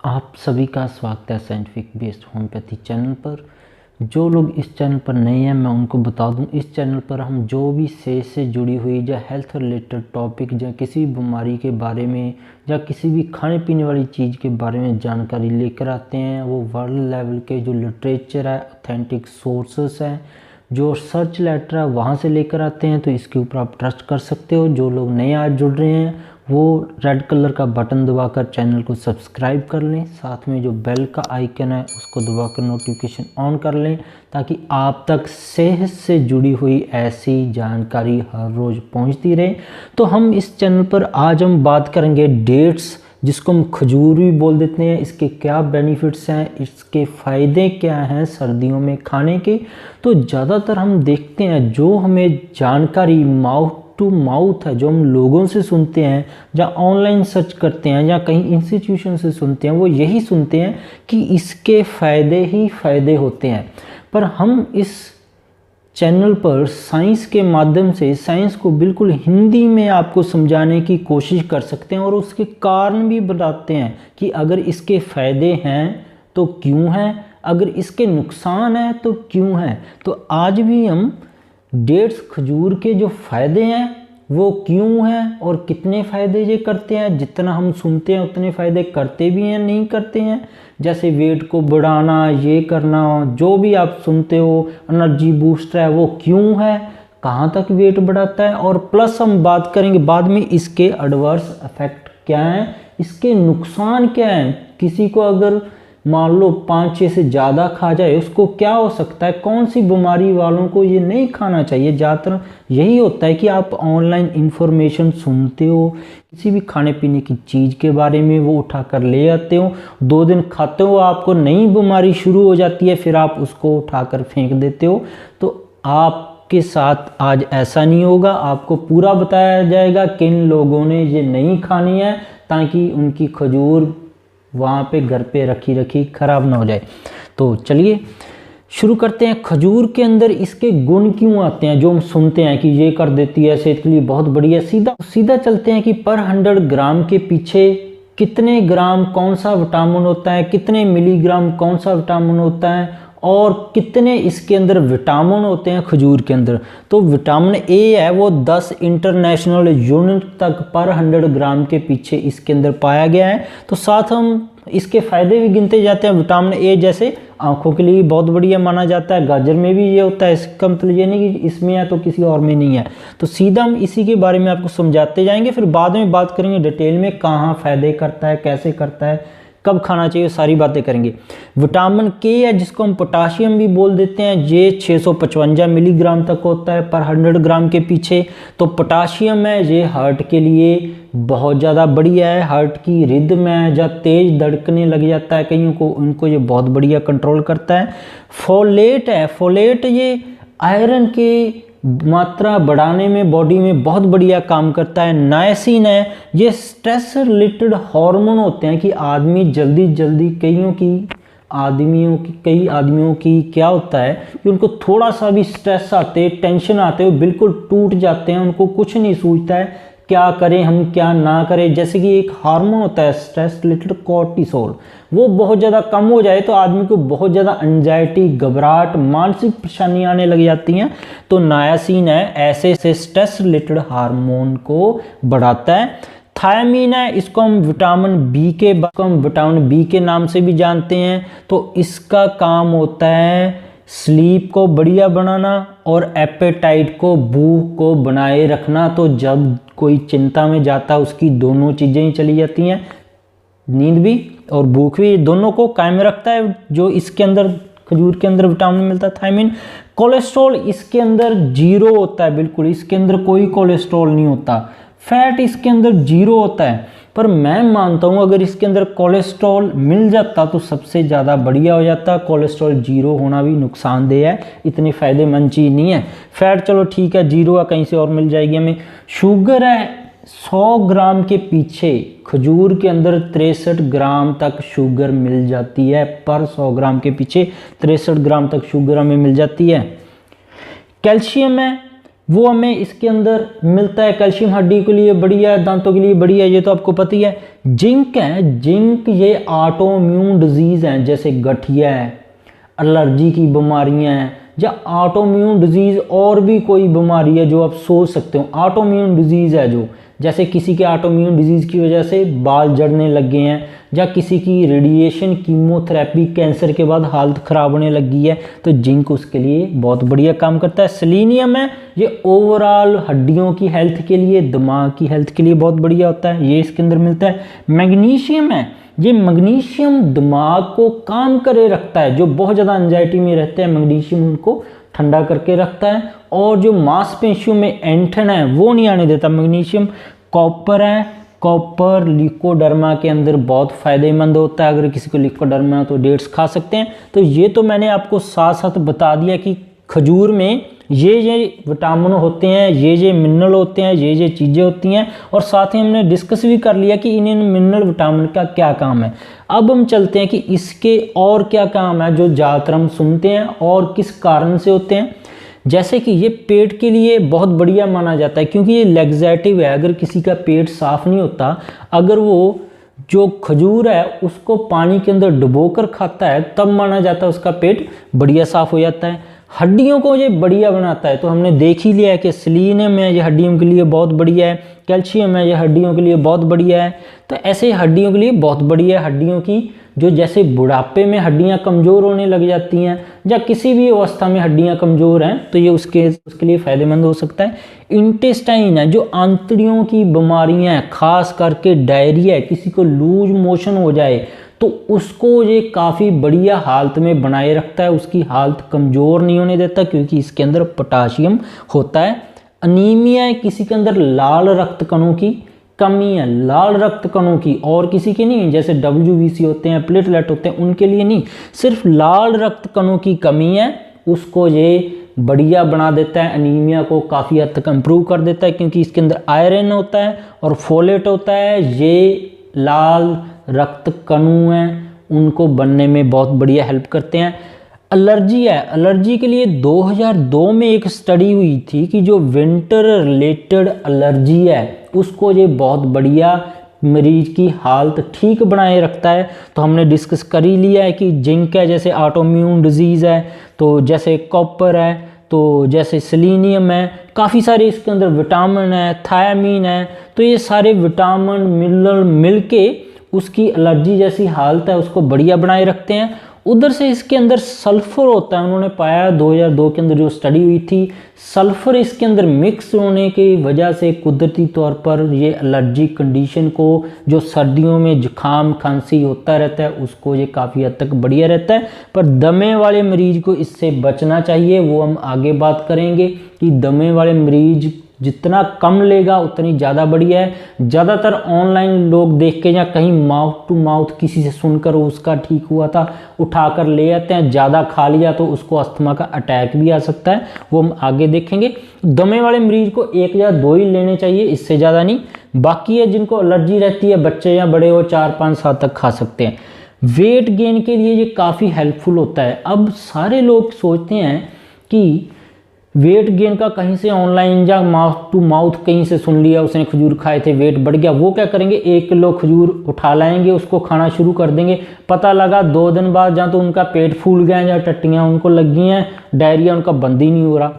आप सभी का स्वागत है साइंटिफिक बेस्ड होम्योपैथी चैनल पर। जो लोग इस चैनल पर नए हैं मैं उनको बता दूं, इस चैनल पर हम जो भी सेहत से जुड़ी हुई या हेल्थ रिलेटेड टॉपिक या किसी भी बीमारी के बारे में या किसी भी खाने पीने वाली चीज़ के बारे में जानकारी लेकर आते हैं, वो वर्ल्ड लेवल के जो लिटरेचर है, ऑथेंटिक सोर्सेस हैं, जो सर्च लेटर है वहाँ से लेकर आते हैं। तो इसके ऊपर आप ट्रस्ट कर सकते हो। जो लोग नए आज जुड़ रहे हैं वो रेड कलर का बटन दबाकर चैनल को सब्सक्राइब कर लें, साथ में जो बेल का आइकन है उसको दबाकर नोटिफिकेशन ऑन कर लें, ताकि आप तक सेहत से जुड़ी हुई ऐसी जानकारी हर रोज़ पहुंचती रहे। तो हम इस चैनल पर आज हम बात करेंगे डेट्स, जिसको हम खजूर भी बोल देते हैं। इसके क्या बेनिफिट्स हैं, इसके फ़ायदे क्या हैं सर्दियों में खाने के। तो ज़्यादातर हम देखते हैं जो हमें जानकारी माउथ टू माउथ है, जो हम लोगों से सुनते हैं या ऑनलाइन सर्च करते हैं या कहीं इंस्टीट्यूशन से सुनते हैं, वो यही सुनते हैं कि इसके फ़ायदे ही फ़ायदे होते हैं। पर हम इस चैनल पर साइंस के माध्यम से साइंस को बिल्कुल हिंदी में आपको समझाने की कोशिश कर सकते हैं और उसके कारण भी बताते हैं कि अगर इसके फ़ायदे हैं तो क्यों हैं, अगर इसके नुकसान हैं तो क्यों हैं। तो आज भी हम डेट्स खजूर के जो फ़ायदे हैं वो क्यों हैं और कितने फ़ायदे ये करते हैं, जितना हम सुनते हैं उतने फ़ायदे करते भी हैं नहीं करते हैं। जैसे वेट को बढ़ाना, ये करना, जो भी आप सुनते हो, एनर्जी बूस्टर है, वो क्यों है, कहाँ तक वेट बढ़ाता है। और प्लस हम बात करेंगे बाद में इसके एडवर्स इफेक्ट क्या हैं, इसके नुकसान क्या हैं। किसी को अगर मान लो 5-6 से ज़्यादा खा जाए उसको क्या हो सकता है, कौन सी बीमारी वालों को ये नहीं खाना चाहिए। ज़्यादातर यही होता है कि आप ऑनलाइन इंफॉर्मेशन सुनते हो किसी भी खाने पीने की चीज़ के बारे में, वो उठा कर ले आते हो, 2 दिन खाते हो, आपको नई बीमारी शुरू हो जाती है, फिर आप उसको उठा कर फेंक देते हो। तो आपके साथ आज ऐसा नहीं होगा। आपको पूरा बताया जाएगा किन लोगों ने ये नहीं खानी है, ताकि उनकी खजूर वहाँ पे घर पे रखी ख़राब ना हो जाए। तो चलिए शुरू करते हैं। खजूर के अंदर इसके गुण क्यों आते हैं, जो हम सुनते हैं कि ये कर देती है, सेहत के लिए बहुत बढ़िया। सीधा चलते हैं कि पर 100 ग्राम के पीछे कितने ग्राम कौन सा विटामिन होता है, कितने मिलीग्राम कौन सा विटामिन होता है और कितने इसके अंदर विटामिन होते हैं खजूर के अंदर। तो विटामिन ए है वो 10 इंटरनेशनल यूनिट तक पर 100 ग्राम के पीछे इसके अंदर पाया गया है। तो साथ हम इसके फ़ायदे भी गिनते जाते हैं। विटामिन ए जैसे आंखों के लिए बहुत बढ़िया माना जाता है, गाजर में भी ये होता है, इसका मतलब ये नहीं कि इसमें है तो किसी और में नहीं है। तो सीधा हम इसी के बारे में आपको समझाते जाएंगे, फिर बाद में बात करेंगे डिटेल में कहाँ फ़ायदे करता है, कैसे करता है, कब खाना चाहिए, सारी बातें करेंगे। विटामिन के है जिसको हम पोटाशियम भी बोल देते हैं, ये 655 मिलीग्राम तक होता है पर 100 ग्राम के पीछे। तो पोटाशियम है ये हार्ट के लिए बहुत ज़्यादा बढ़िया है, हार्ट की रिदम है जब तेज़ धड़कने लग जाता है कईयों को, उनको ये बहुत बढ़िया कंट्रोल करता है। फोलेट है, फोलेट ये आयरन के मात्रा बढ़ाने में बॉडी में बहुत बढ़िया काम करता है। नायसिन है, ये स्ट्रेस रिलेटेड हार्मोन होते हैं कि आदमी जल्दी कई आदमियों की क्या होता है कि उनको थोड़ा सा भी स्ट्रेस आते, टेंशन आते, वो बिल्कुल टूट जाते हैं, उनको कुछ नहीं सूझता है क्या करें हम क्या ना करें। जैसे कि एक हार्मोन होता है स्ट्रेस रिलेटेड कॉर्टिसोल, वो बहुत ज़्यादा कम हो जाए तो आदमी को बहुत ज़्यादा एंजाइटी, घबराहट, मानसिक परेशानी आने लग जाती हैं। तो नायासिन है ऐसे से स्ट्रेस रिलेटेड हार्मोन को बढ़ाता है। थायमीन है, इसको हम विटामिन बी के नाम से भी जानते हैं। तो इसका काम होता है स्लीप को बढ़िया बनाना और एपेटाइट को, भूख को बनाए रखना। तो जब कोई चिंता में जाता है उसकी दोनों चीज़ें ही चली जाती हैं, नींद भी और भूख भी, दोनों को कायम रखता है जो इसके अंदर खजूर के अंदर विटामिन मिलता है। थायमीन। कोलेस्ट्रॉल इसके अंदर 0 होता है, बिल्कुल इसके अंदर कोई कोलेस्ट्रॉल नहीं होता। फैट इसके अंदर 0 होता है, पर मैं मानता हूँ अगर इसके अंदर कोलेस्ट्रॉल मिल जाता तो सबसे ज़्यादा बढ़िया हो जाता। कोलेस्ट्रॉल 0 होना भी नुकसानदेह है, इतनी फ़ायदेमंद चीज़ नहीं है। फैट चलो ठीक है 0 है, कहीं से और मिल जाएगी हमें। शुगर है 100 ग्राम के पीछे खजूर के अंदर 63 ग्राम तक शुगर मिल जाती है, पर 100 ग्राम के पीछे 63 ग्राम तक शुगर हमें मिल जाती है। कैल्शियम है वो हमें इसके अंदर मिलता है। कैल्शियम हड्डी के लिए बढ़िया है, दांतों के लिए बढ़िया है, ये तो आपको पता ही है। जिंक है, जिंक ये ऑटोइम्यून डिजीज़ हैं, जैसे गठिया है, एलर्जी की बीमारियां हैं, या ऑटोइम्यून डिजीज़ और भी कोई बीमारी है जो आप सोच सकते हो। ऑटोइम्यून डिजीज़ है जो, जैसे किसी के ऑटोइम्यून डिजीज़ की वजह से बाल झड़ने लग गए हैं, या किसी की रेडिएशन कीमोथेरेपी कैंसर के बाद हालत ख़राब होने लगी है, तो जिंक उसके लिए बहुत बढ़िया काम करता है। सेलेनियम है, ये ओवरऑल हड्डियों की हेल्थ के लिए, दिमाग की हेल्थ के लिए बहुत बढ़िया होता है, ये इसके अंदर मिलता है। मैग्नीशियम है, ये मैग्नीशियम दिमाग को काम करे रखता है, जो बहुत ज़्यादा एंजाइटी में रहते हैं मैग्नीशियम उनको ठंडा करके रखता है, और जो मांसपेशियों में ऐंठन है वो नहीं आने देता मैग्नीशियम। कॉपर है, कॉपर लिकोडर्मा के अंदर बहुत फ़ायदेमंद होता है, अगर किसी को लिकोडर्मा है तो डेट्स खा सकते हैं। तो ये तो मैंने आपको साथ साथ बता दिया कि खजूर में ये विटामिन होते हैं, ये मिनरल होते हैं, ये चीज़ें होती हैं, और साथ ही हमने डिस्कस भी कर लिया कि इन मिनरल विटामिन का क्या काम है। अब हम चलते हैं कि इसके और क्या काम है जो ज़्यादातर हम सुनते हैं और किस कारण से होते हैं। जैसे कि ये पेट के लिए बहुत बढ़िया माना जाता है, क्योंकि ये लैक्सेटिव है। अगर किसी का पेट साफ़ नहीं होता, अगर वो जो खजूर है उसको पानी के अंदर डुबोकर खाता है, तब माना जाता है उसका पेट बढ़िया साफ़ हो जाता है। हड्डियों को ये बढ़िया बनाता है, तो हमने देख ही लिया है कि सेलेनियम है, ये हड्डियों के लिए बहुत बढ़िया है। कैल्शियम है, ये हड्डियों के लिए बहुत बढ़िया है। तो ऐसे हड्डियों के लिए बहुत बढ़िया है। हड्डियों की जो, जैसे बुढ़ापे में हड्डियां कमज़ोर होने लग जाती हैं, या किसी भी अवस्था में हड्डियां कमज़ोर हैं, तो ये उसके लिए फ़ायदेमंद हो सकता है। इंटेस्टाइन है, जो आंतड़ियों की बीमारियां हैं, खास करके डायरिया, किसी को लूज मोशन हो जाए तो उसको ये काफ़ी बढ़िया हालत में बनाए रखता है, उसकी हालत कमज़ोर नहीं होने देता, क्योंकि इसके अंदर पोटाशियम होता है। अनीमिया है, किसी के अंदर लाल रक्त कणों की कमी है, लाल रक्त कणों की, और किसी की नहीं, जैसे WBC होते हैं, प्लेटलेट होते हैं, उनके लिए नहीं, सिर्फ लाल रक्त कणों की कमी है, उसको ये बढ़िया बना देता है। अनीमिया को काफ़ी हद तक इम्प्रूव कर देता है, क्योंकि इसके अंदर आयरन होता है और फोलेट होता है। ये लाल रक्त कणु हैं, उनको बनने में बहुत बढ़िया हेल्प करते हैं। एलर्जी है, एलर्जी के लिए 2002 में एक स्टडी हुई थी कि जो विंटर रिलेटेड एलर्जी है उसको ये बहुत बढ़िया मरीज की हालत ठीक बनाए रखता है। तो हमने डिस्कस कर ही लिया है कि जिंक है, जैसे ऑटोइम्यून डिजीज़ है, तो जैसे कॉपर है, तो जैसे सेलेनियम है, काफ़ी सारे इसके अंदर विटामिन है, थायामीन है, तो ये सारे विटामिन मिनरल मिलके उसकी एलर्जी जैसी हालत है उसको बढ़िया बनाए रखते हैं। उधर से इसके अंदर सल्फ़र होता है, उन्होंने पाया 2002 के अंदर जो स्टडी हुई थी, सल्फ़र इसके अंदर मिक्स होने की वजह से कुदरती तौर पर ये एलर्जी कंडीशन को, जो सर्दियों में जुकाम खांसी होता रहता है, उसको ये काफ़ी हद तक बढ़िया रहता है। पर दमे वाले मरीज को इससे बचना चाहिए, वो हम आगे बात करेंगे कि दमे वाले मरीज जितना कम लेगा उतनी ज़्यादा बढ़िया है। ज़्यादातर ऑनलाइन लोग देख के या कहीं माउथ टू माउथ किसी से सुनकर उसका ठीक हुआ था उठाकर ले आते हैं, ज़्यादा खा लिया तो उसको अस्थमा का अटैक भी आ सकता है, वो हम आगे देखेंगे। दमे वाले मरीज को 1 या 2 ही लेने चाहिए, इससे ज़्यादा नहीं। बाकी है जिनको एलर्जी रहती है, बच्चे या बड़े हो, 4-5 साल तक खा सकते हैं। वेट गेन के लिए ये काफ़ी हेल्पफुल होता है। अब सारे लोग सोचते हैं कि वेट गेन का कहीं से ऑनलाइन या माउथ टू माउथ कहीं से सुन लिया, उसने खजूर खाए थे वेट बढ़ गया, वो क्या करेंगे 1 किलो खजूर उठा लाएंगे, उसको खाना शुरू कर देंगे। पता लगा 2 दिन बाद जहाँ तो उनका पेट फूल गया या टट्टियाँ उनको लग गई हैं, डायरिया उनका बंद ही नहीं हो रहा।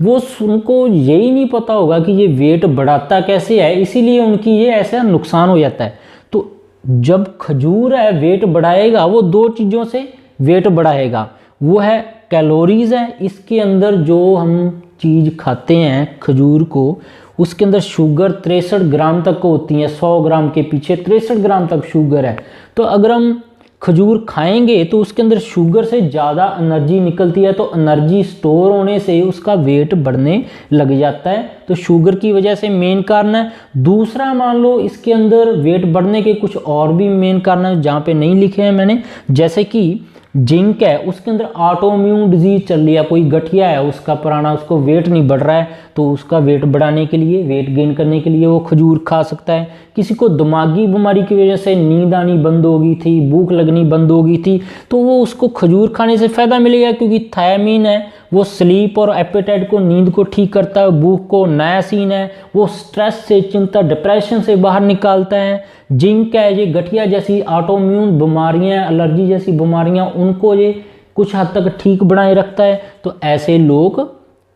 वो उनको यही नहीं पता होगा कि ये वेट बढ़ाता कैसे है, इसीलिए उनकी ये ऐसा नुकसान हो जाता है। तो जब खजूर है वेट बढ़ाएगा, वो 2 चीज़ों से वेट बढ़ाएगा, वो है कैलोरीज़ है, इसके अंदर जो हम चीज़ खाते हैं खजूर को, उसके अंदर शुगर 63 ग्राम तक होती है, 100 ग्राम के पीछे 63 ग्राम तक शुगर है। तो अगर हम खजूर खाएंगे तो उसके अंदर शुगर से ज़्यादा एनर्जी निकलती है, तो एनर्जी स्टोर होने से उसका वेट बढ़ने लग जाता है। तो शुगर की वजह से मेन कारण है। दूसरा मान लो इसके अंदर वेट बढ़ने के कुछ और भी मेन कारण है जहाँ पे नहीं लिखे हैं मैंने, जैसे कि जिंक है उसके अंदर ऑटोइम्यून डिजीज चल रही है, कोई गठिया है उसका पुराना, उसको वेट नहीं बढ़ रहा है, तो उसका वेट बढ़ाने के लिए, वेट गेन करने के लिए वो खजूर खा सकता है। किसी को दिमागी बीमारी की वजह से नींद आनी बंद हो गई थी, भूख लगनी बंद हो गई थी, तो वो उसको खजूर खाने से फ़ायदा मिलेगा, क्योंकि थायमीन है वो स्लीप और एपेटाइट को, नींद को ठीक करता है, भूख को, नायासिन है वो स्ट्रेस से, चिंता, डिप्रेशन से बाहर निकालता है, जिंक है ये गठिया जैसी ऑटोइम्यून बीमारियां, एलर्जी जैसी बीमारियां, उनको ये कुछ हद तक ठीक बनाए रखता है। तो ऐसे लोग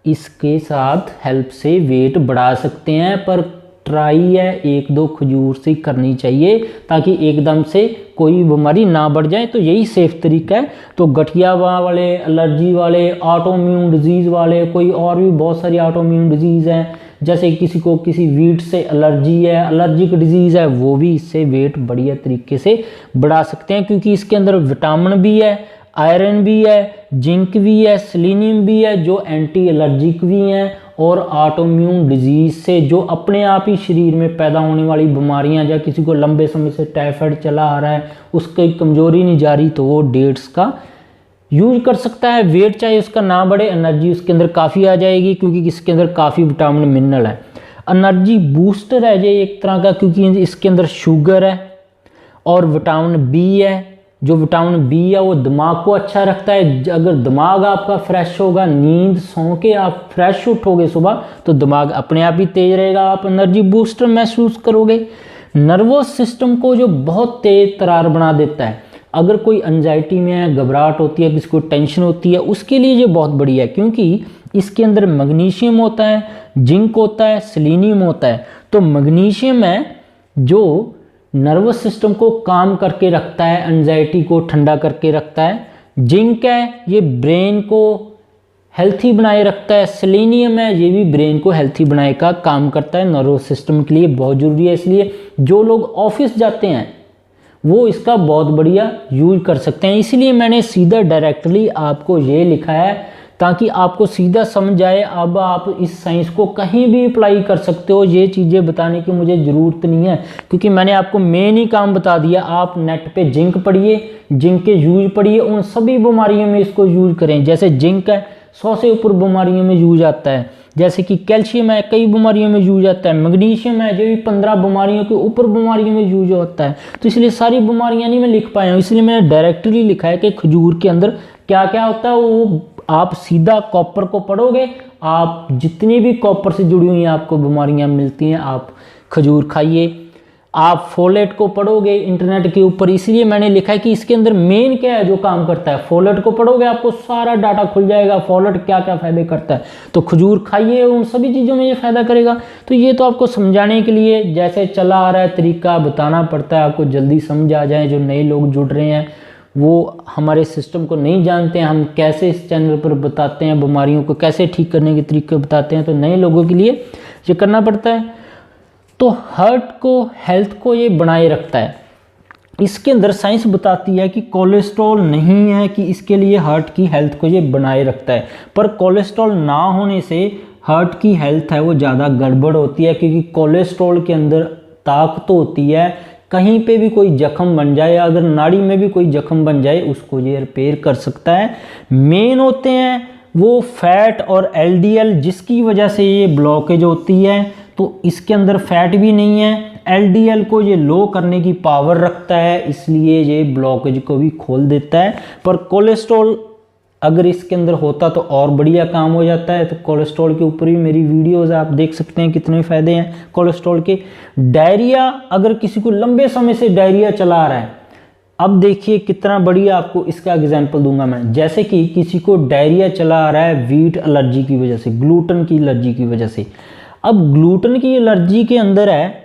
इसके साथ हेल्प से वेट बढ़ा सकते हैं, पर ट्राई है 1-2 खजूर से करनी चाहिए ताकि एकदम से कोई बीमारी ना बढ़ जाए। तो यही सेफ तरीका है। तो गठिया वाले, एलर्जी वाले, ऑटोइम्यून डिजीज़ वाले, कोई और भी बहुत सारी ऑटोइम्यून डिजीज़ हैं, जैसे किसी को किसी वीट से एलर्जी है, एलर्जिक डिजीज़ है, वो भी इससे वेट बढ़िया तरीके से बढ़ा सकते हैं, क्योंकि इसके अंदर विटामिन भी है, आयरन भी है, जिंक भी है, सेलेनियम भी है जो एंटी एलर्जिक भी हैं, और ऑटोइम्यून डिजीज से जो अपने आप ही शरीर में पैदा होने वाली बीमारियां, या किसी को लंबे समय से टाइफाइड चला आ रहा है, उसकी कमजोरी नहीं जा रही, तो वो डेट्स का यूज कर सकता है। वेट चाहे उसका ना बढ़े, एनर्जी उसके अंदर काफ़ी आ जाएगी, क्योंकि इसके अंदर काफ़ी विटामिन मिनरल है। एनर्जी बूस्टर है ये एक तरह का, क्योंकि इसके अंदर शुगर है और विटामिन बी है। जो विटामिन बी है वो दिमाग को अच्छा रखता है। अगर दिमाग आपका फ्रेश होगा, नींद सो के आप फ्रेश उठोगे सुबह, तो दिमाग अपने आप ही तेज रहेगा, आप एनर्जी बूस्टर महसूस करोगे। नर्वस सिस्टम को जो बहुत तेज तरार बना देता है, अगर कोई एंजाइटी में है, घबराहट होती है, किसी को टेंशन होती है, उसके लिए ये बहुत बढ़िया है, क्योंकि इसके अंदर मैग्नीशियम होता है, जिंक होता है, सेलेनियम होता है। तो मैग्नीशियम है जो नर्वस सिस्टम को काम करके रखता है, एंजाइटी को ठंडा करके रखता है। जिंक है ये ब्रेन को हेल्थी बनाए रखता है। सेलेनियम है ये भी ब्रेन को हेल्थी बनाए का काम करता है, नर्वस सिस्टम के लिए बहुत ज़रूरी है। इसलिए जो लोग ऑफिस जाते हैं वो इसका बहुत बढ़िया यूज कर सकते हैं। इसलिए मैंने सीधा डायरेक्टली आपको ये लिखा है ताकि आपको सीधा समझ आए। अब आप इस साइंस को कहीं भी अप्लाई कर सकते हो, ये चीज़ें बताने की मुझे ज़रूरत नहीं है, क्योंकि मैंने आपको मेन ही काम बता दिया। आप नेट पे जिंक पढ़िए, जिंक के यूज पढ़िए, उन सभी बीमारियों में इसको यूज करें। जैसे जिंक है 100 से ऊपर बीमारियों में यूज आता है, जैसे कि कैल्शियम है कई बीमारियों में यूज आता है, मैग्नीशियम है जो भी 15 बीमारियों के ऊपर बीमारियों में यूज होता है। तो इसलिए सारी बीमारियां नहीं मैं लिख पाया हूँ, इसलिए मैंने डायरेक्टली लिखा है कि खजूर के अंदर क्या क्या होता है। वो आप सीधा कॉपर को पढ़ोगे, आप जितनी भी कॉपर से जुड़ी हुई आपको बीमारियां मिलती हैं, आप खजूर खाइए। आप फोलेट को पढ़ोगे इंटरनेट के ऊपर, इसलिए मैंने लिखा है कि इसके अंदर मेन क्या है जो काम करता है। फोलेट को पढ़ोगे आपको सारा डाटा खुल जाएगा, फोलेट क्या क्या फायदे करता है। तो खजूर खाइए, उन सभी चीज़ों में ये फायदा करेगा। तो ये तो आपको समझाने के लिए जैसे चला आ रहा है तरीका बताना पड़ता है, आपको जल्दी समझ आ जाए। जो नए लोग जुड़ रहे हैं वो हमारे सिस्टम को नहीं जानते हैं, हम कैसे इस चैनल पर बताते हैं, बीमारियों को कैसे ठीक करने के तरीके बताते हैं, तो नए लोगों के लिए ये करना पड़ता है। तो हार्ट को, हेल्थ को ये बनाए रखता है। इसके अंदर साइंस बताती है कि कोलेस्ट्रॉल नहीं है कि इसके लिए हार्ट की हेल्थ को ये बनाए रखता है, पर कोलेस्ट्रॉल ना होने से हार्ट की हेल्थ है वो ज़्यादा गड़बड़ होती है, क्योंकि कोलेस्ट्रॉल के अंदर ताकत होती है, कहीं पे भी कोई जख्म बन जाए, अगर नाड़ी में भी कोई जख्म बन जाए उसको ये रिपेयर कर सकता है। मेन होते हैं वो फैट और एलडीएल, जिसकी वजह से ये ब्लॉकेज होती है। तो इसके अंदर फैट भी नहीं है, एलडीएल को ये लो करने की पावर रखता है, इसलिए ये ब्लॉकेज को भी खोल देता है। पर कोलेस्ट्रॉल अगर इसके अंदर होता तो और बढ़िया काम हो जाता है। तो कोलेस्ट्रॉल के ऊपर भी मेरी वीडियोस आप देख सकते हैं कितने फ़ायदे हैं कोलेस्ट्रॉल के। डायरिया, अगर किसी को लंबे समय से डायरिया चला आ रहा है, अब देखिए कितना बढ़िया आपको इसका एग्जांपल दूंगा मैं। जैसे कि किसी को डायरिया चला आ रहा है वीट एलर्जी की वजह से, ग्लूटेन की एलर्जी की वजह से। अब ग्लूटेन की एलर्जी के अंदर है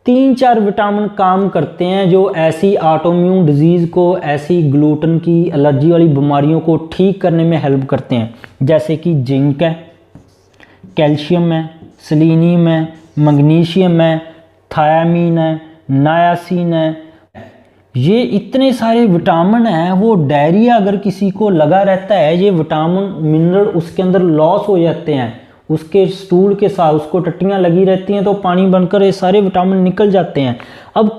3-4 विटामिन काम करते हैं जो ऐसी ऑटोइम्यून डिजीज़ को, ऐसी ग्लूटेन की एलर्जी वाली बीमारियों को ठीक करने में हेल्प करते हैं। जैसे कि जिंक है, कैल्शियम है, सेलेनियम है, मैग्नीशियम है, थायामीन है, नायासिन है। ये इतने सारे विटामिन हैं। वो डायरिया अगर किसी को लगा रहता है, ये विटामिन मिनरल उसके अंदर लॉस हो जाते हैं, उसके स्टूल के साथ उसको टट्टियाँ लगी रहती हैं, तो पानी बनकर ये सारे विटामिन निकल जाते हैं। अब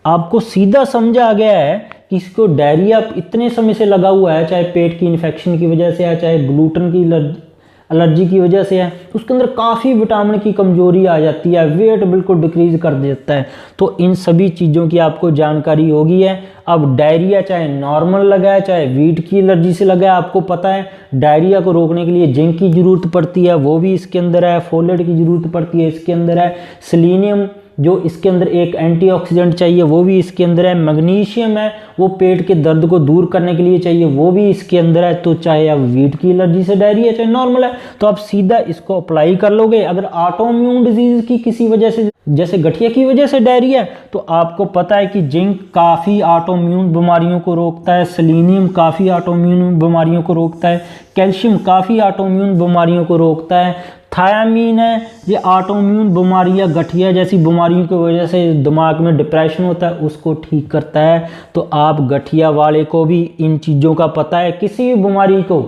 आपको सीधा समझ आ गया है किसी को डायरिया इतने समय से लगा हुआ है, चाहे पेट की इन्फेक्शन की वजह से है, चाहे ग्लूटेन की एलर्जी की वजह से है, तो उसके अंदर काफ़ी विटामिन की कमजोरी आ जाती है, वेट बिल्कुल डिक्रीज कर देता है। तो इन सभी चीज़ों की आपको जानकारी होगी है। अब डायरिया चाहे नॉर्मल लगा है, चाहे वीट की एलर्जी से लगा है, आपको पता है डायरिया को रोकने के लिए जिंक की ज़रूरत पड़ती है, वो भी इसके अंदर है, फोलेट की ज़रूरत पड़ती है, इसके अंदर है, सेलेनियम जो इसके अंदर एक एंटीऑक्सीडेंट चाहिए वो भी इसके अंदर है, मैग्नीशियम है वो पेट के दर्द को दूर करने के लिए चाहिए वो भी इसके अंदर है। तो चाहे आप वीट की एलर्जी से डायरिया चाहे नॉर्मल है तो आप सीधा इसको अप्लाई कर लोगे। अगर ऑटोइम्यून डिजीज की किसी वजह से जैसे गठिया की वजह से डायरिया है तो आपको पता है कि जिंक काफ़ी ऑटोइम्यून बीमारियों को रोकता है, सेलेनियम काफ़ी ऑटोइम्यून बीमारियों को रोकता है, कैल्शियम काफ़ी ऑटोइम्यून बीमारियों को रोकता है, थायामीन है ये ऑटोइम्यून बीमारियाँ गठिया जैसी बीमारियों की वजह से दिमाग में डिप्रेशन होता है उसको ठीक करता है। तो आप गठिया वाले को भी इन चीज़ों का पता है, किसी भी बीमारी को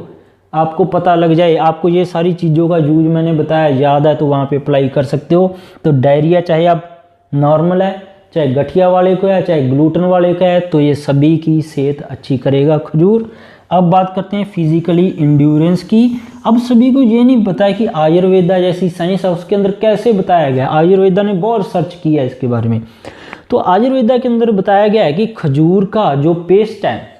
आपको पता लग जाए, आपको ये सारी चीज़ों का यूज मैंने बताया याद है तो वहाँ पे अप्लाई कर सकते हो। तो डायरिया चाहे आप नॉर्मल है, चाहे गठिया वाले को है, चाहे ग्लूटेन वाले का है, तो ये सभी की सेहत अच्छी करेगा खजूर। अब बात करते हैं फिजिकली इंड्योरेंस की। अब सभी को ये नहीं पता है कि आयुर्वेदा जैसी साइंस है उसके अंदर कैसे बताया गया। आयुर्वेदा ने बहुत रिसर्च किया है इसके बारे में। तो आयुर्वेदा के अंदर बताया गया है कि खजूर का जो पेस्ट है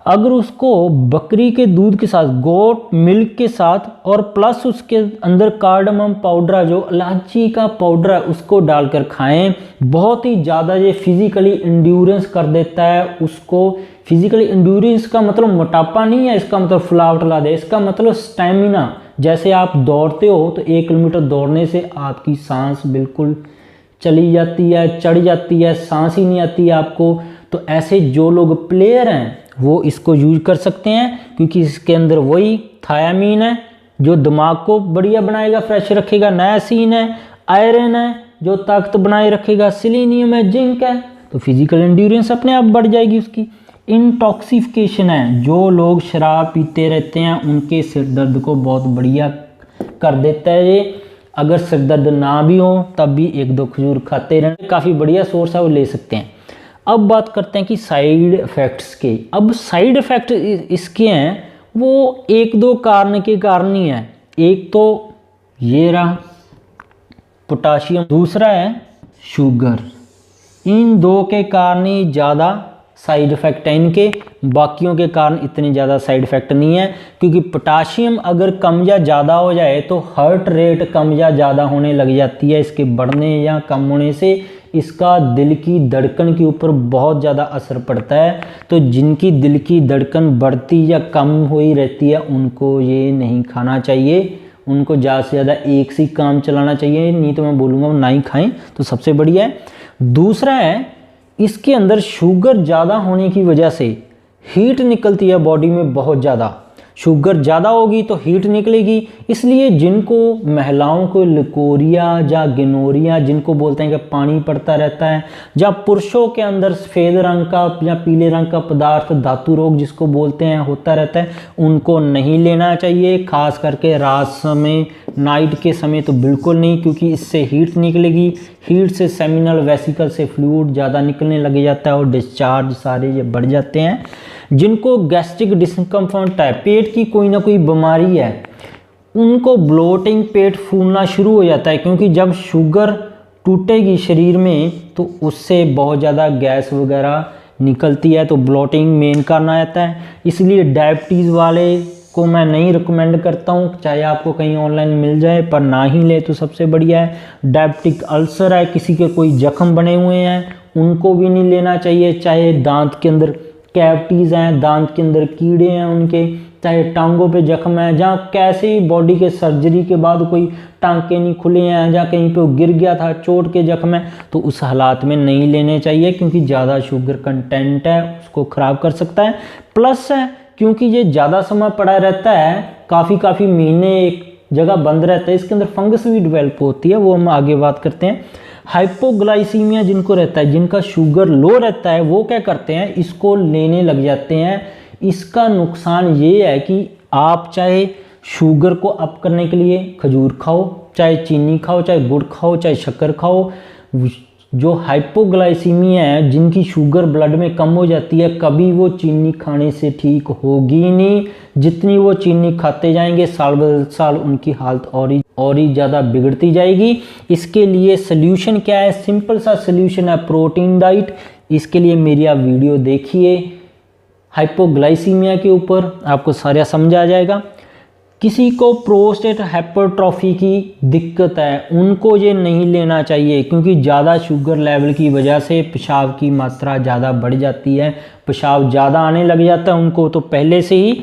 अगर उसको बकरी के दूध के साथ, गोट मिल्क के साथ और प्लस उसके अंदर कार्डमम पाउडर जो इलायची का पाउडर है उसको डालकर खाएं, बहुत ही ज़्यादा ये फिजिकली इंड्योरेंस कर देता है उसको। फिजिकली इंड्योरेंस का मतलब मोटापा नहीं है, इसका मतलब फुलावट ला दे, इसका मतलब स्टेमिना। जैसे आप दौड़ते हो तो 1 किलोमीटर दौड़ने से आपकी सांस बिल्कुल चली जाती है, चढ़ जाती है, सांस ही नहीं आती है आपको। तो ऐसे जो लोग प्लेयर हैं वो इसको यूज कर सकते हैं क्योंकि इसके अंदर वही थायामीन है जो दिमाग को बढ़िया बनाएगा, फ्रेश रखेगा, नायासिन है, आयरन है जो ताकत बनाए रखेगा, सेलेनियम है, जिंक है, तो फिजिकल एंड्योरेंस अपने आप बढ़ जाएगी उसकी। इंटॉक्सिफिकेशन है, जो लोग शराब पीते रहते हैं उनके सिर दर्द को बहुत बढ़िया कर देता है ये। अगर सिर दर्द ना भी हो तब भी 1-2 खजूर खाते रहें, काफ़ी बढ़िया सोर्स है वो ले सकते हैं। अब बात करते हैं कि साइड इफ़ेक्ट्स के। अब साइड इफ़ेक्ट इसके हैं वो 1-2 कारण के कारण ही है। एक तो ये रहा पोटाशियम, दूसरा है शुगर। इन 2 के कारण ही ज़्यादा साइड इफ़ेक्ट है इनके, बाकियों के कारण इतने ज़्यादा साइड इफ़ेक्ट नहीं है। क्योंकि पोटाशियम अगर कम या ज़्यादा हो जाए तो हार्ट रेट कम या ज़्यादा होने लग जाती है, इसके बढ़ने या कम होने से इसका दिल की धड़कन के ऊपर बहुत ज़्यादा असर पड़ता है। तो जिनकी दिल की धड़कन बढ़ती या कम हुई रहती है उनको ये नहीं खाना चाहिए, उनको ज़्यादा से ज़्यादा एक से काम चलाना चाहिए, नहीं तो मैं बोलूँगा ना ही खाएं तो सबसे बढ़िया है। दूसरा है इसके अंदर शुगर ज़्यादा होने की वजह से हीट निकलती है बॉडी में बहुत ज़्यादा। शुगर ज़्यादा होगी तो हीट निकलेगी, इसलिए जिनको महिलाओं को लिकोरिया या गिनोरिया जिनको बोलते हैं कि पानी पड़ता रहता है, या पुरुषों के अंदर सफ़ेद रंग का या पीले रंग का पदार्थ धातु रोग जिसको बोलते हैं होता रहता है, उनको नहीं लेना चाहिए। खास करके रात समय, नाइट के समय तो बिल्कुल नहीं, क्योंकि इससे हीट निकलेगी। हीट से सेमिनल वेसिकल से फ्लूइड ज़्यादा निकलने लग जाता है और डिस्चार्ज सारे ये बढ़ जाते हैं। जिनको गैस्ट्रिक डिस्कम्फर्ट है, पेट की कोई ना कोई बीमारी है, उनको ब्लोटिंग, पेट फूलना शुरू हो जाता है, क्योंकि जब शुगर टूटेगी शरीर में तो उससे बहुत ज़्यादा गैस वगैरह निकलती है, तो ब्लोटिंग मेन कारण आता है। इसलिए डायबिटीज़ वाले को मैं नहीं रिकमेंड करता हूँ, चाहे आपको कहीं ऑनलाइन मिल जाए पर ना ही ले तो सबसे बढ़िया है। डायबिटिक अल्सर है, किसी के कोई जख्म बने हुए हैं उनको भी नहीं लेना चाहिए। चाहे दांत के अंदर कैविटीज़ हैं, दांत के अंदर कीड़े हैं उनके, चाहे टांगों पे जख्म है, जहाँ कैसे ही बॉडी के सर्जरी के बाद कोई टांके नहीं खुले हैं, जहाँ कहीं पे वो गिर गया था, चोट के जख्म है, तो उस हालात में नहीं लेने चाहिए क्योंकि ज़्यादा शुगर कंटेंट है उसको ख़राब कर सकता है। प्लस है क्योंकि ये ज़्यादा समय पड़ा रहता है, काफ़ी महीने एक जगह बंद रहता है, इसके अंदर फंगस भी डेवलप होती है, वो हम आगे बात करते हैं। हाइपोग्लाइसीमिया जिनको रहता है, जिनका शुगर लो रहता है, वो क्या करते हैं इसको लेने लग जाते हैं। इसका नुकसान ये है कि आप चाहे शुगर को अप करने के लिए खजूर खाओ, चाहे चीनी खाओ, चाहे गुड़ खाओ, चाहे शक्कर खाओ, जो हाइपोग्लाइसीमिया है, जिनकी शुगर ब्लड में कम हो जाती है, कभी वो चीनी खाने से ठीक होगी नहीं। जितनी वो चीनी खाते जाएंगे साल ब साल उनकी हालत और ही ज़्यादा बिगड़ती जाएगी। इसके लिए सल्यूशन क्या है? सिंपल सा सल्यूशन है प्रोटीन डाइट। इसके लिए मेरी आप वीडियो देखिए हाइपोग्लाइसीमिया के ऊपर, आपको सारा समझ आ जाएगा। किसी को प्रोस्टेट हाइपरट्रॉफी की दिक्कत है, उनको ये नहीं लेना चाहिए, क्योंकि ज़्यादा शुगर लेवल की वजह से पेशाब की मात्रा ज़्यादा बढ़ जाती है, पेशाब ज़्यादा आने लग जाता है उनको। तो पहले से ही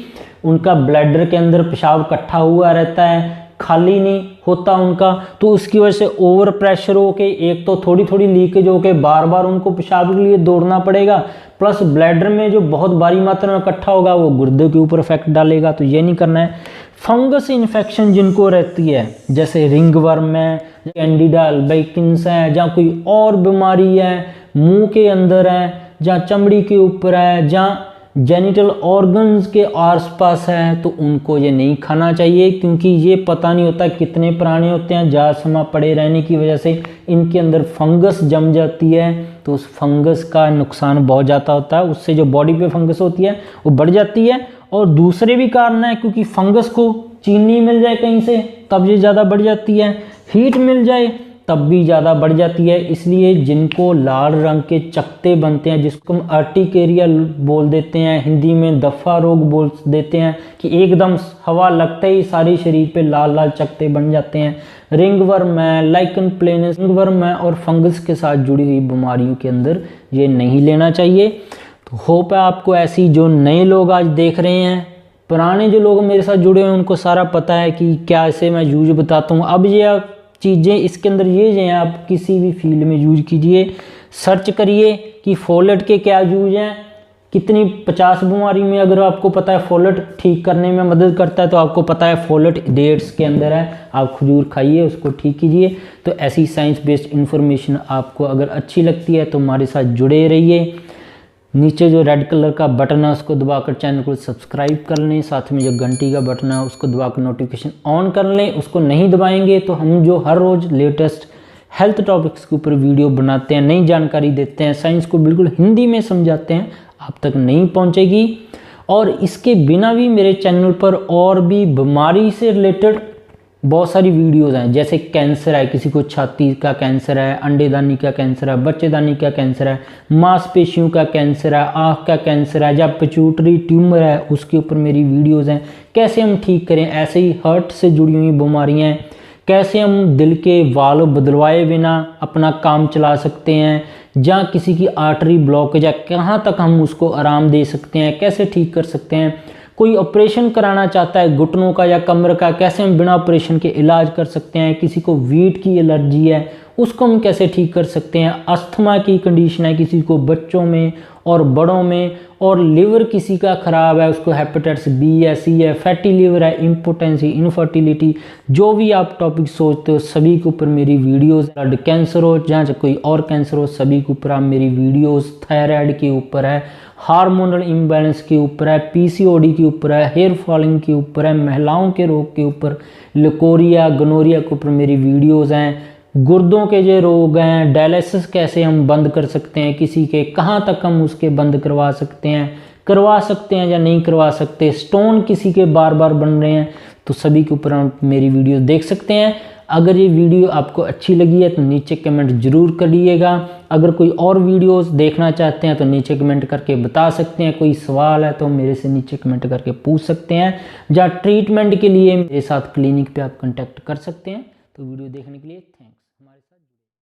उनका ब्लैडर के अंदर पेशाब इकट्ठा हुआ रहता है, खाली नहीं होता उनका, तो उसकी वजह से ओवर प्रेशर होके एक तो थोड़ी थोड़ी लीकेज होके बार बार उनको पेशाब के लिए दौड़ना पड़ेगा, प्लस ब्लैडर में जो बहुत भारी मात्रा में इकट्ठा होगा वो गुर्दे के ऊपर इफेक्ट डालेगा। तो ये नहीं करना है। फंगस इन्फेक्शन जिनको रहती है, जैसे रिंगवर्म है, कैंडिडा अल्बिकेंस है, जहाँ कोई और बीमारी है, मुंह के अंदर है, जहाँ चमड़ी के ऊपर है, जहाँ जेनिटल ऑर्गन्स के आसपास है, तो उनको ये नहीं खाना चाहिए, क्योंकि ये पता नहीं होता कितने पुराने होते हैं। ज़्यादा समय पड़े रहने की वजह से इनके अंदर फंगस जम जाती है, तो उस फंगस का नुकसान बहुत ज़्यादा होता है। उससे जो बॉडी पे फंगस होती है वो बढ़ जाती है। और दूसरे भी कारण है, क्योंकि फंगस को चीनी मिल जाए कहीं से तब ये ज़्यादा बढ़ जाती है, हीट मिल जाए तब भी ज़्यादा बढ़ जाती है। इसलिए जिनको लाल रंग के चकते बनते हैं, जिसको हम अर्टिकेरिया बोल देते हैं, हिंदी में दफ़ा रोग बोल देते हैं, कि एकदम हवा लगते ही सारे शरीर पे लाल लाल चकते बन जाते हैं, रिंगवर्म है, लाइकन प्लेनस रिंगवर्म है, और फंगस के साथ जुड़ी हुई बीमारियों के अंदर ये नहीं लेना चाहिए। तो होप है आपको ऐसी जो नए लोग आज देख रहे हैं, पुराने जो लोग मेरे साथ जुड़े हैं उनको सारा पता है कि क्या ऐसे मैं यूज बताता हूँ। अब ये चीज़ें इसके अंदर ये हैं, आप किसी भी फील्ड में यूज कीजिए, सर्च करिए कि फोलेट के क्या यूज हैं, कितनी 50 बीमारी में अगर आपको पता है फोलेट ठीक करने में मदद करता है, तो आपको पता है फोलेट डेट्स के अंदर है, आप खजूर खाइए, उसको ठीक कीजिए। तो ऐसी साइंस बेस्ड इंफॉर्मेशन आपको अगर अच्छी लगती है तो हमारे साथ जुड़े रहिए। नीचे जो रेड कलर का बटन है उसको दबाकर चैनल को सब्सक्राइब कर लें, साथ में जो घंटी का बटन है उसको दबाकर नोटिफिकेशन ऑन कर लें। उसको नहीं दबाएंगे तो हम जो हर रोज़ लेटेस्ट हेल्थ टॉपिक्स के ऊपर वीडियो बनाते हैं, नई जानकारी देते हैं, साइंस को बिल्कुल हिंदी में समझाते हैं, आप तक नहीं पहुंचेगी। और इसके बिना भी मेरे चैनल पर और भी बीमारी से रिलेटेड बहुत सारी वीडियोज़ हैं, जैसे कैंसर है, किसी को छाती का कैंसर है, अंडेदानी का कैंसर है, बच्चेदानी का कैंसर है, मांसपेशियों का कैंसर है, आँख का कैंसर है, जब पिट्यूटरी ट्यूमर है उसके ऊपर मेरी वीडियोज़ हैं। कैसे हम ठीक करें, ऐसे ही हार्ट से जुड़ी हुई बीमारियाँ हैं, कैसे हम दिल के वाल्व बदलवाए बिना अपना काम चला सकते हैं, जहाँ किसी की आर्टरी ब्लॉकेज है कहाँ तक हम उसको आराम दे सकते हैं, कैसे ठीक कर सकते हैं। कोई ऑपरेशन कराना चाहता है घुटनों का या कमर का, कैसे हम बिना ऑपरेशन के इलाज कर सकते हैं। किसी को वीट की एलर्जी है उसको हम कैसे ठीक कर सकते हैं। अस्थमा की कंडीशन है किसी को बच्चों में और बड़ों में, और लिवर किसी का ख़राब है उसको हेपेटाइटिस बी है, सी है, फैटी लिवर है, इम्पोटेंसी, इनफर्टिलिटी, जो भी आप टॉपिक सोचते हो सभी के ऊपर मेरी वीडियोस। ब्लड कैंसर हो, जहाँ से कोई और कैंसर हो, सभी के ऊपर आप मेरी वीडियोस। थायराइड के ऊपर है, हार्मोनल इम्बैलेंस के ऊपर है, पीसीओडी के ऊपर है, हेयर फॉलिंग के ऊपर है, महिलाओं के रोग के ऊपर, लिकोरिया गनोरिया के ऊपर मेरी वीडियोज़ हैं। गुर्दों के जो रोग हैं, डायलिसिस कैसे हम बंद कर सकते हैं किसी के, कहाँ तक हम उसके बंद करवा सकते हैं या नहीं करवा सकते। स्टोन किसी के बार बार बन रहे हैं, तो सभी के ऊपर आप मेरी वीडियो देख सकते हैं। अगर ये वीडियो आपको अच्छी लगी है तो नीचे कमेंट जरूर करिएगा। अगर कोई और वीडियोस देखना चाहते हैं तो नीचे कमेंट करके बता सकते हैं। कोई सवाल है तो मेरे से नीचे कमेंट करके पूछ सकते हैं। जहाँ ट्रीटमेंट के लिए मेरे साथ क्लिनिक पे आप कांटेक्ट कर सकते हैं। तो वीडियो देखने के लिए थैंक्स।